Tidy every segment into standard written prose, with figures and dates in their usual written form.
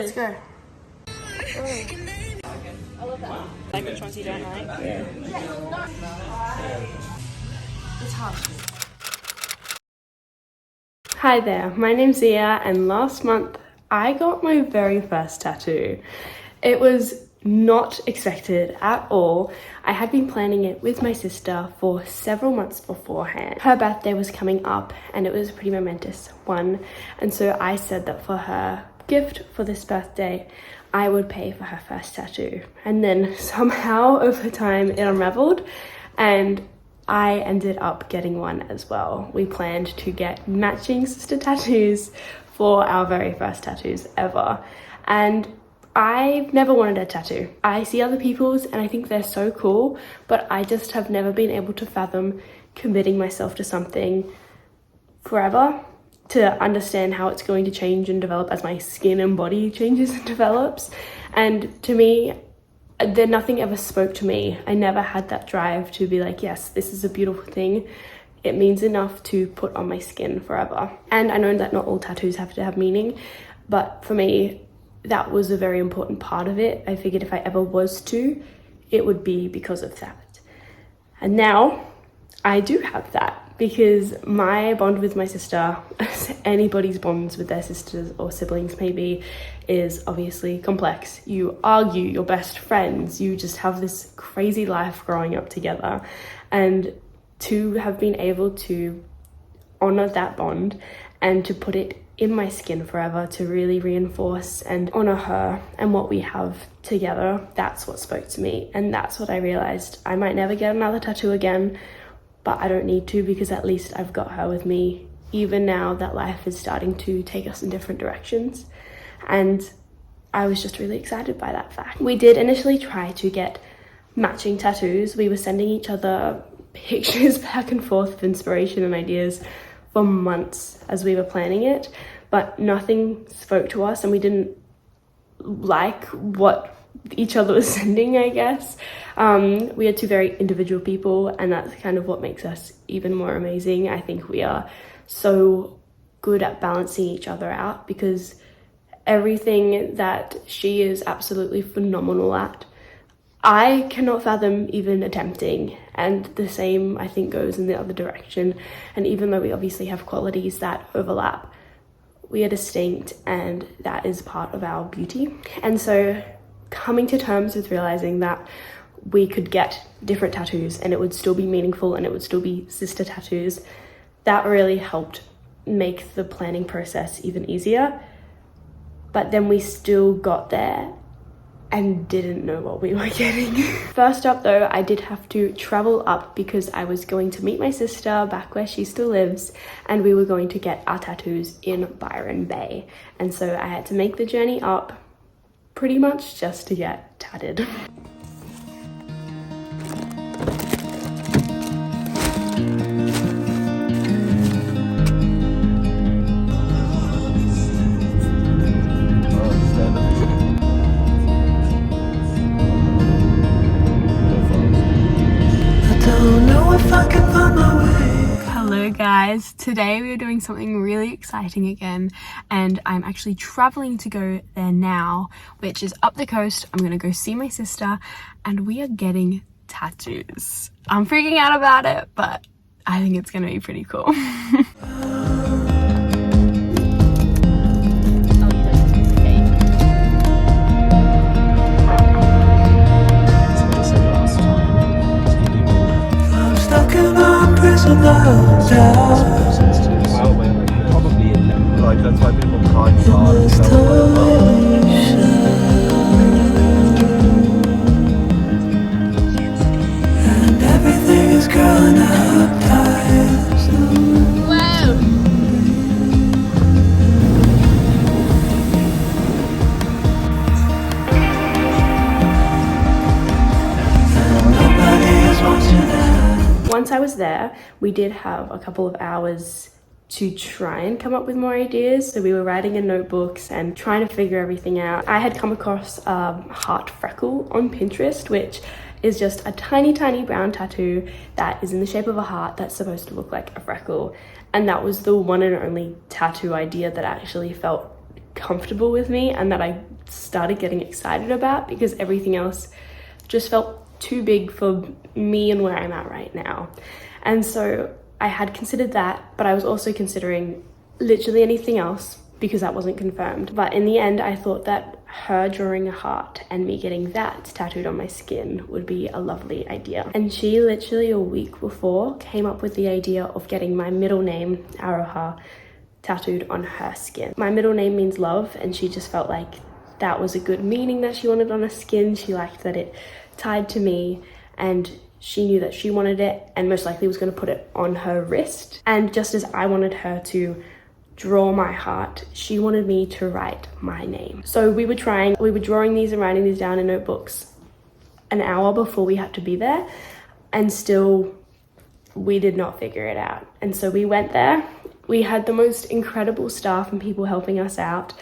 Let's go. I love that. Like which ones you don't like? Yeah. It's hard. Hi there, my name's Zia, and last month I got my very first tattoo. It was not expected at all. I had been planning it with my sister for several months beforehand. Her birthday was coming up and it was a pretty momentous one, and so I said that for her gift for this birthday I would pay for her first tattoo. And then somehow over time it unraveled and I ended up getting one as well. We planned to get matching sister tattoos for our very first tattoos ever, and I've never wanted a tattoo. I see other people's and I think they're so cool, but I just have never been able to fathom committing myself to something forever, to understand how it's going to change and develop as my skin and body changes and develops. And to me, nothing ever spoke to me. I never had that drive to be like, yes, this is a beautiful thing. It means enough to put on my skin forever. And I know that not all tattoos have to have meaning, but for me, that was a very important part of it. I figured if I ever was to, it would be because of that. And now I do have that, because my bond with my sister, as anybody's bonds with their sisters or siblings maybe, is obviously complex. You argue, you're best friends, you just have this crazy life growing up together. And to have been able to honor that bond and to put it in my skin forever, to really reinforce and honor her and what we have together, that's what spoke to me. And that's what I realized. I might never get another tattoo again, but I don't need to, because at least I've got her with me, even now that life is starting to take us in different directions. And I was just really excited by that fact. We did initially try to get matching tattoos. We were sending each other pictures back and forth of inspiration and ideas for months as we were planning it, but nothing spoke to us and we didn't like what each other was sending, I guess. We are two very individual people, and that's kind of what makes us even more amazing. I think we are so good at balancing each other out, because everything that she is absolutely phenomenal at, I cannot fathom even attempting, and the same I think goes in the other direction. And even though we obviously have qualities that overlap, we are distinct, and that is part of our beauty. And so coming to terms with realizing that we could get different tattoos and it would still be meaningful and it would still be sister tattoos, that really helped make the planning process even easier. But then we still got there and didn't know what we were getting. First up though, I did have to travel up because I was going to meet my sister back where she still lives, and we were going to get our tattoos in Byron Bay. And so I had to make the journey up pretty much just to get tatted. Hello guys, today we are doing something really exciting again, and I'm actually traveling to go there now, which is up the coast. I'm gonna go see my sister and we are getting tattoos. I'm freaking out about it, but I think it's gonna be pretty cool. Probably in like that's why people call and everything is growing up times. Wow. Nobody is watching that. Once I was there, we did have a couple of hours to try and come up with more ideas. So we were writing in notebooks and trying to figure everything out. I had come across a heart freckle on Pinterest, which is just a tiny brown tattoo that is in the shape of a heart that's supposed to look like a freckle. And that was the one and only tattoo idea that actually felt comfortable with me and that I started getting excited about, because everything else just felt too big for me and where I'm at right now. And so I had considered that, but I was also considering literally anything else because that wasn't confirmed. But in the end, I thought that her drawing a heart and me getting that tattooed on my skin would be a lovely idea. And she literally a week before came up with the idea of getting my middle name, Aroha, tattooed on her skin. My middle name means love, and she just felt like that was a good meaning that she wanted on her skin. She liked that it tied to me, and she knew that she wanted it and most likely was going to put it on her wrist. And just as I wanted her to draw my heart, she wanted me to write my name. So we were drawing these and writing these down in notebooks an hour before we had to be there, and still we did not figure it out. And so we went there. We had the most incredible staff and people helping us out,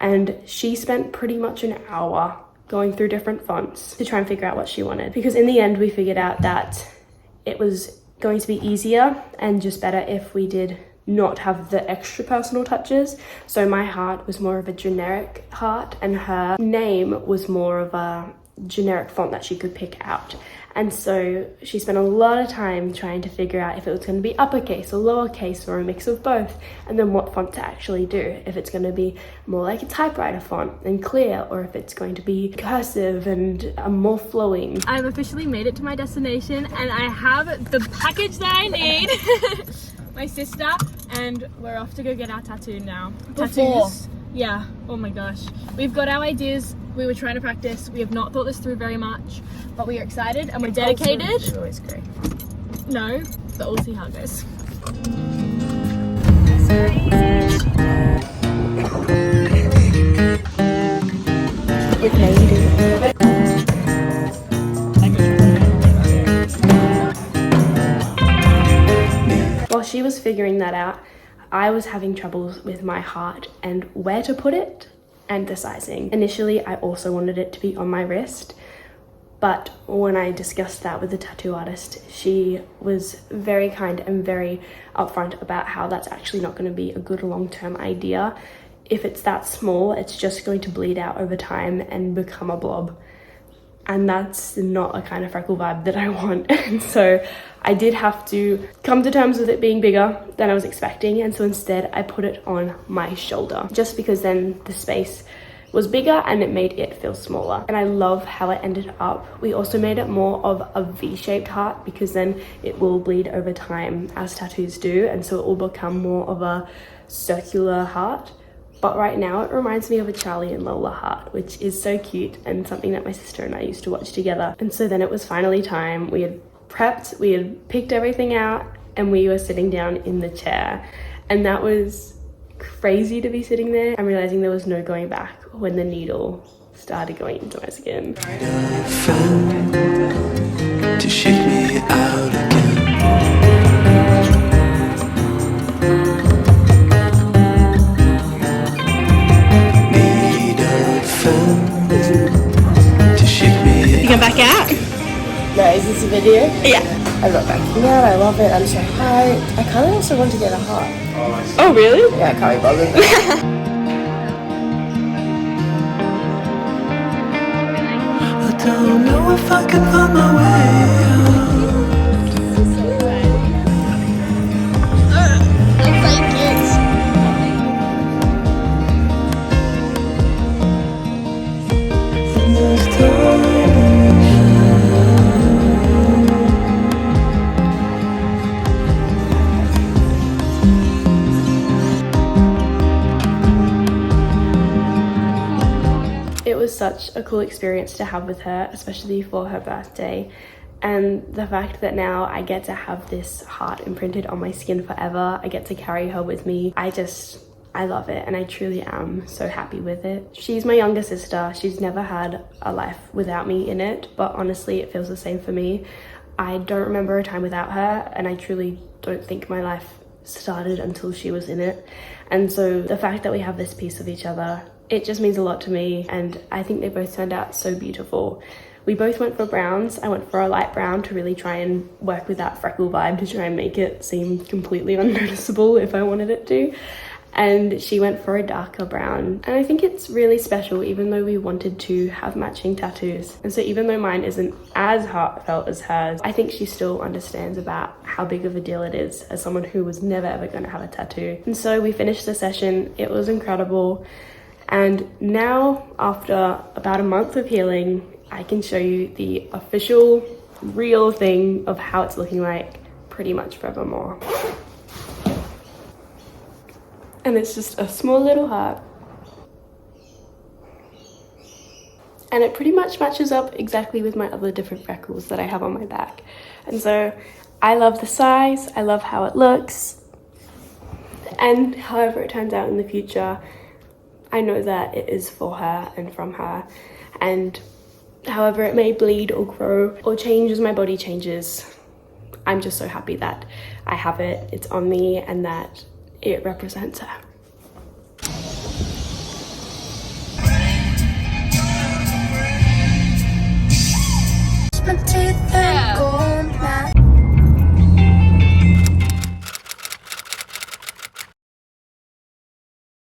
and she spent pretty much an hour going through different fonts to try and figure out what she wanted, because in the end we figured out that it was going to be easier and just better if we did not have the extra personal touches. So my heart was more of a generic heart and her name was more of a generic font that she could pick out. And so she spent a lot of time trying to figure out if it was going to be uppercase or lowercase or a mix of both, and then what font to actually do. If it's going to be more like a typewriter font and clear, or if it's going to be cursive and more flowing. I've officially made it to my destination and I have the package that I need. My sister, and we're off to go get our tattoo now. Tattoos. Yeah, oh my gosh. We've got our ideas. We were trying to practice. We have not thought this through very much, but we are excited and we're dedicated. It's always great. No, but we'll see how it goes. Okay, you do it. While she was figuring that out, I was having troubles with my heart and where to put it and deciding. Initially, I also wanted it to be on my wrist, but when I discussed that with the tattoo artist, she was very kind and very upfront about how that's actually not going to be a good long-term idea. If it's that small, it's just going to bleed out over time and become a blob. And that's not a kind of freckle vibe that I want. And so I did have to come to terms with it being bigger than I was expecting. And so instead I put it on my shoulder, just because then the space was bigger and it made it feel smaller. And I love how it ended up. We also made it more of a V-shaped heart, because then it will bleed over time as tattoos do. And so it will become more of a circular heart. But right now it reminds me of a Charlie and Lola heart, which is so cute and something that my sister and I used to watch together. And so then it was finally time. We had prepped, we had picked everything out, and we were sitting down in the chair. And that was crazy to be sitting there and realizing there was no going back when the needle started going into my skin. To shake me out again. You go back out? No, is this a video? Yeah. I'm not backing out, I love it, I'm so hyped. I kind of also want to get a heart. Oh really? Yeah, I can't be bothered. I don't know if I can find my way out. And there's time. It was such a cool experience to have with her, especially for her birthday. And the fact that now I get to have this heart imprinted on my skin forever, I get to carry her with me. I love it, and I truly am so happy with it. She's my younger sister. She's never had a life without me in it, but honestly, it feels the same for me. I don't remember a time without her, and I truly don't think my life started until she was in it. And so the fact that we have this piece of each other, it just means a lot to me, and I think they both turned out so beautiful. We both went for browns. I went for a light brown to really try and work with that freckle vibe, to try and make it seem completely unnoticeable if I wanted it to. and she went for a darker brown. And I think it's really special, even though we wanted to have matching tattoos. And so even though mine isn't as heartfelt as hers, I think she still understands about how big of a deal it is as someone who was never ever going to have a tattoo. And so we finished the session. It was incredible. And now, after about a month of healing, I can show you the official, real thing of how it's looking like pretty much forevermore. And it's just a small little heart. And it pretty much matches up exactly with my other different freckles that I have on my back. And so I love the size, I love how it looks. And however it turns out in the future, I know that it is for her and from her. And however it may bleed or grow or change as my body changes, I'm just so happy that I have it, it's on me, and that it represents her. My teeth